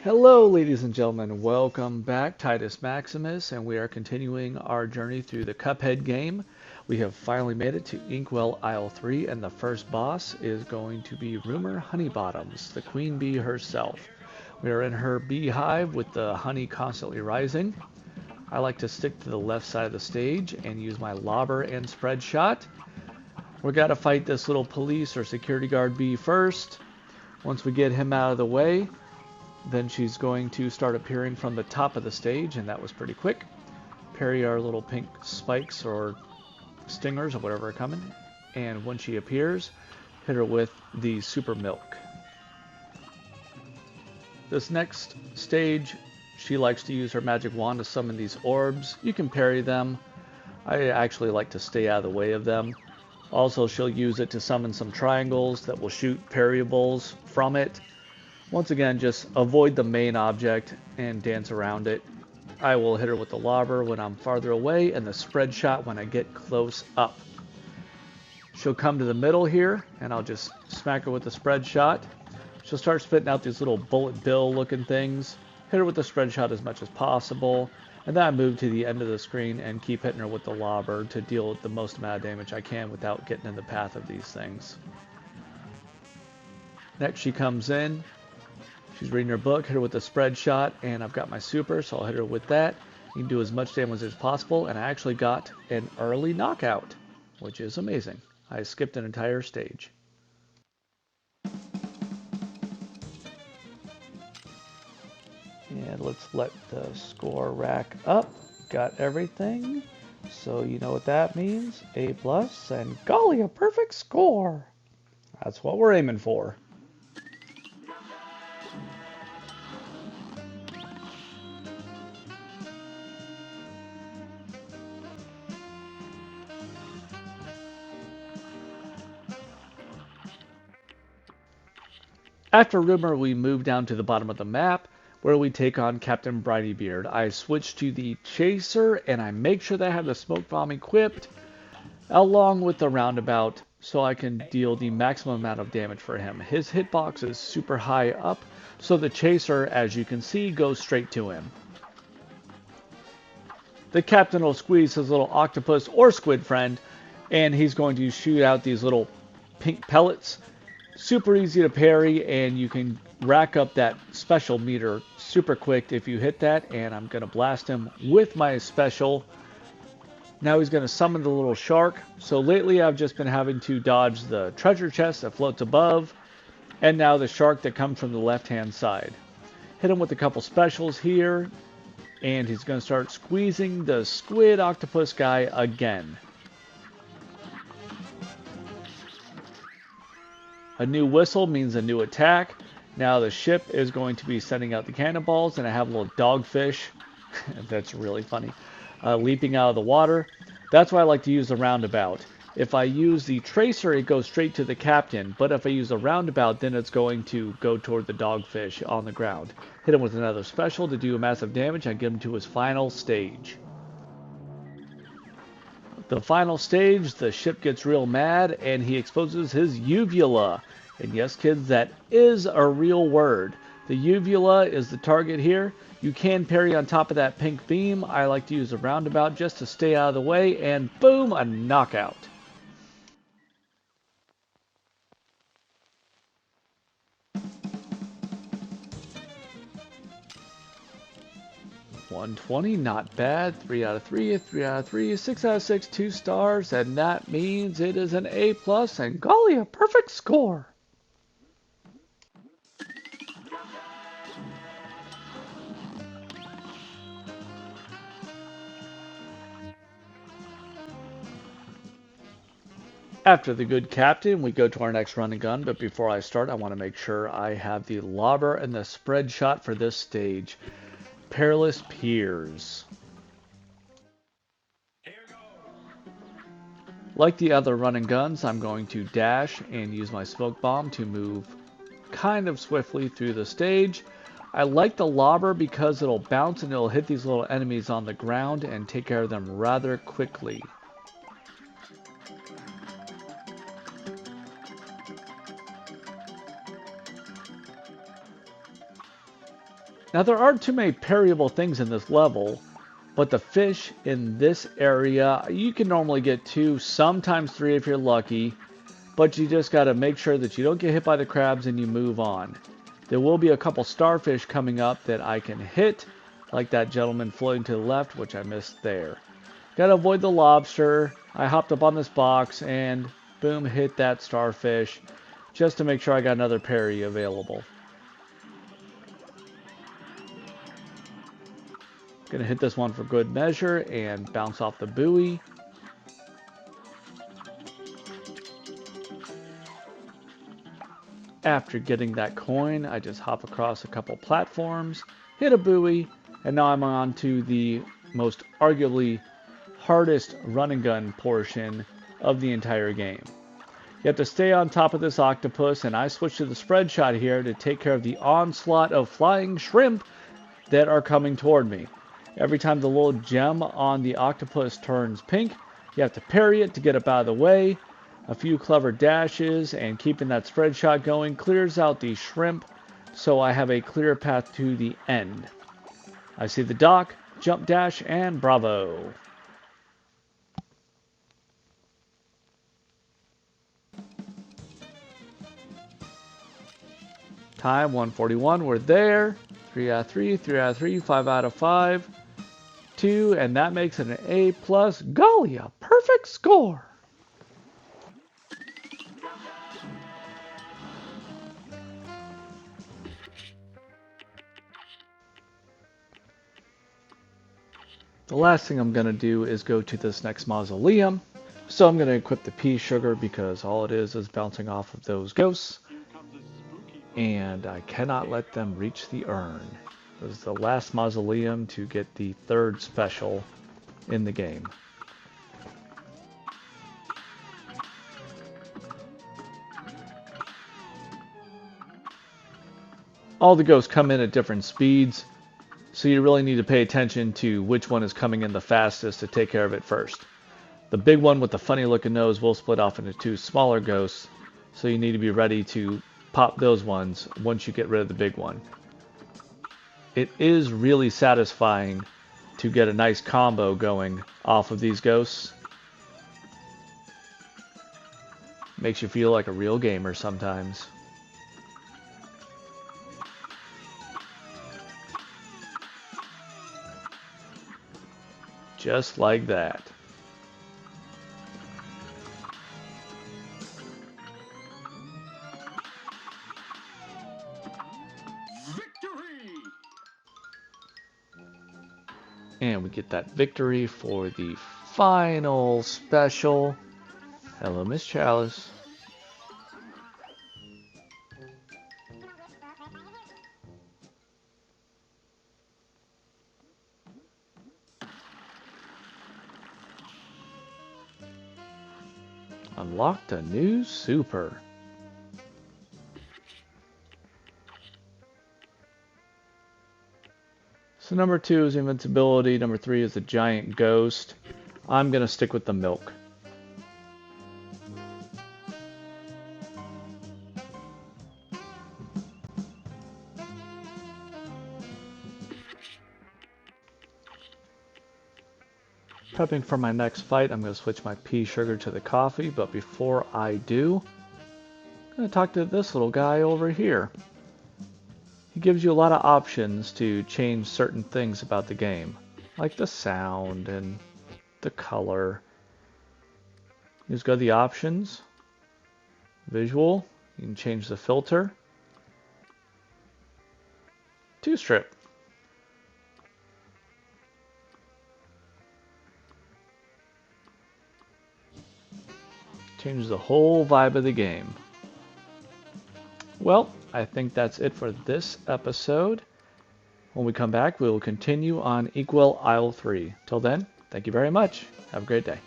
Hello, ladies and gentlemen. Welcome back, Titus Maximus, and we are continuing our journey through the Cuphead game. We have finally made it to Inkwell Isle 3, and the first boss is going to be Rumor Honeybottoms, the queen bee herself. We are in her beehive with the honey constantly rising. I like to stick to the left side of the stage and use my lobber and spread shot. We got to fight this little police or security guard bee first. Once we get him out of the way, then she's going to start appearing from the top of the stage, and that was pretty quick. Parry our little pink spikes or stingers or whatever are coming, and when she appears, hit her with the super milk. This next stage, she likes to use her magic wand to summon these orbs. You can parry them. I actually like to stay out of the way of them. Also, she'll use it to summon some triangles that will shoot parryables from it. Once again, just avoid the main object and dance around it. I will hit her with the lobber when I'm farther away and the spread shot when I get close up. She'll come to the middle here and I'll just smack her with the spread shot. She'll start spitting out these little bullet bill looking things. Hit her with the spread shot as much as possible. And then I move to the end of the screen and keep hitting her with the lobber to deal with the most amount of damage I can without getting in the path of these things. Next she comes in. She's reading her book, hit her with a spread shot, and I've got my super, so I'll hit her with that. You can do as much damage as possible, and I actually got an early knockout, which is amazing. I skipped an entire stage. And let's let the score rack up. Got everything, so you know what that means. A+, and golly, a perfect score. That's what we're aiming for. After Rumor, we move down to the bottom of the map, where we take on Captain Brinybeard. I switch to the Chaser, and I make sure that I have the smoke bomb equipped, along with the roundabout, so I can deal the maximum amount of damage for him. His hitbox is super high up, so the Chaser, as you can see, goes straight to him. The Captain will squeeze his little octopus or squid friend, and he's going to shoot out these little pink pellets. Super easy to parry, and you can rack up that special meter super quick if you hit that, and I'm going to blast him with my special. Now he's going to summon the little shark. So lately I've just been having to dodge the treasure chest that floats above, and now the shark that comes from the left-hand side. Hit him with a couple specials here, and he's going to start squeezing the squid octopus guy again. A new whistle means a new attack. Now the ship is going to be sending out the cannonballs, and I have a little dogfish. That's really funny. Leaping out of the water. That's why I like to use the roundabout. If I use the tracer, it goes straight to the captain. But if I use the roundabout, then it's going to go toward the dogfish on the ground. Hit him with another special to do massive damage and get him to his final stage. The final stage, the ship gets real mad and he exposes his uvula. And yes, kids, that is a real word. The uvula is the target here. You can parry on top of that pink beam. I like to use a roundabout just to stay out of the way, and boom, a knockout. $120, not bad. 3 out of 3, 3 out of 3, 6 out of 6, 2 stars, and that means it is an A+, and golly, a perfect score. After the good captain, we go to our next run and gun, but before I start, I want to make sure I have the lobber and the spread shot for this stage. Perilous Piers. Like the other run and guns, I'm going to dash and use my smoke bomb to move kind of swiftly through the stage. I like the lobber because it'll bounce and it'll hit these little enemies on the ground and take care of them rather quickly. Now there aren't too many parryable things in this level, but the fish in this area, you can normally get 2, sometimes 3 if you're lucky, but you just got to make sure that you don't get hit by the crabs and you move on. There will be a couple starfish coming up that I can hit, like that gentleman floating to the left, which I missed there. Got to avoid the lobster. I hopped up on this box and boom, hit that starfish just to make sure I got another parry available. Gonna hit this one for good measure and bounce off the buoy. After getting that coin, I just hop across a couple platforms, hit a buoy, and now I'm on to the most arguably hardest run and gun portion of the entire game. You have to stay on top of this octopus, and I switch to the spread shot here to take care of the onslaught of flying shrimp that are coming toward me. Every time the little gem on the octopus turns pink, you have to parry it to get it out of the way. A few clever dashes and keeping that spread shot going clears out the shrimp, so I have a clear path to the end. I see the dock, jump dash, and bravo. Time 141, we're there. 3 out of 3, 3 out of 3, 5 out of 5. 2, and that makes it an A+. Golly, a perfect score! The last thing I'm going to do is go to this next mausoleum. So I'm going to equip the pea sugar because all it is bouncing off of those ghosts. And I cannot let them reach the urn. It was the last mausoleum to get the 3rd special in the game. All the ghosts come in at different speeds, so you really need to pay attention to which one is coming in the fastest to take care of it first. The big one with the funny looking nose will split off into 2 smaller ghosts, so you need to be ready to pop those ones once you get rid of the big one. It is really satisfying to get a nice combo going off of these ghosts. Makes you feel like a real gamer sometimes. Just like that. And we get that victory for the final special. Hello, Miss Chalice. Unlocked a new super. So number 2 is invincibility, number 3 is the giant ghost. I'm going to stick with the milk. Prepping for my next fight, I'm going to switch my pea sugar to the coffee, but before I do, I'm going to talk to this little guy over here. He gives you a lot of options to change certain things about the game, like the sound and the color. You just go to the options, visual, you can change the filter, 2-strip. Change the whole vibe of the game. Well, I think that's it for this episode. When we come back, we will continue on Inkwell Isle 3. Till then, thank you very much. Have a great day.